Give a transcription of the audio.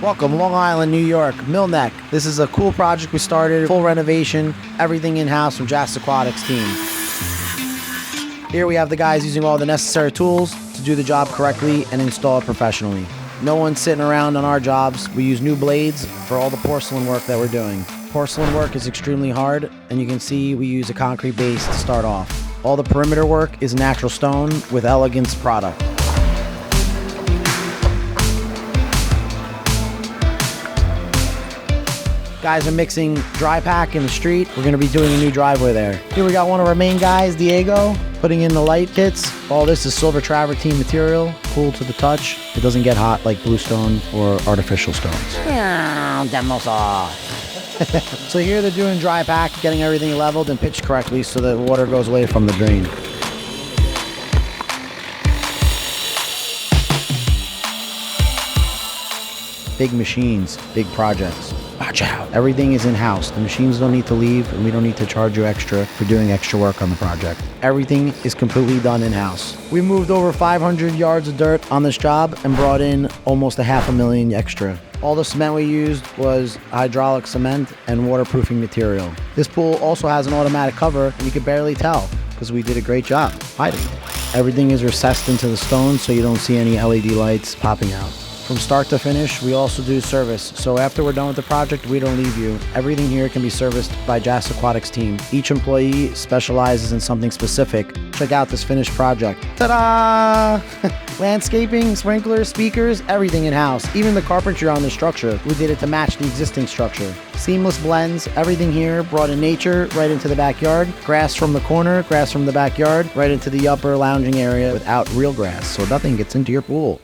Welcome, Long Island, New York, Mill Neck. This is a cool project we started, full renovation, everything in-house from JAS Aquatics team. Here we have the guys using all the necessary tools to do the job correctly and install it professionally. No one's sitting around on our jobs. We use new blades for all the porcelain work that we're doing. Porcelain work is extremely hard, and you can see we use a concrete base to start off. All the perimeter work is natural stone with elegance product. Guys are mixing dry pack in the street. We're gonna be doing a new driveway there. Here we got one of our main guys, Diego, putting in the light kits. All this is silver travertine material, cool to the touch. It doesn't get hot like bluestone or artificial stones. So here they're doing dry pack, getting everything leveled and pitched correctly so that water goes away from the drain. Big machines, big projects. Watch out. Everything is in-house. The machines don't need to leave, and we don't need to charge you extra for doing extra work on the project. Everything is completely done in-house. We moved over 500 yards of dirt on this job and brought in almost $500,000 extra. All the cement we used was hydraulic cement and waterproofing material. This pool also has an automatic cover, and you could barely tell because we did a great job hiding it. Everything is recessed into the stone so you don't see any LED lights popping out. From start to finish, we also do service. So after we're done with the project, we don't leave you. Everything here can be serviced by JAS Aquatics team. Each employee specializes in something specific. Check out this finished project. Ta-da! Landscaping, sprinklers, speakers, everything in-house. Even the carpentry on the structure, we did it to match the existing structure. Seamless blends, everything here brought in nature right into the backyard. Grass from the corner, grass from the backyard, right into the upper lounging area without real grass, so nothing gets into your pool.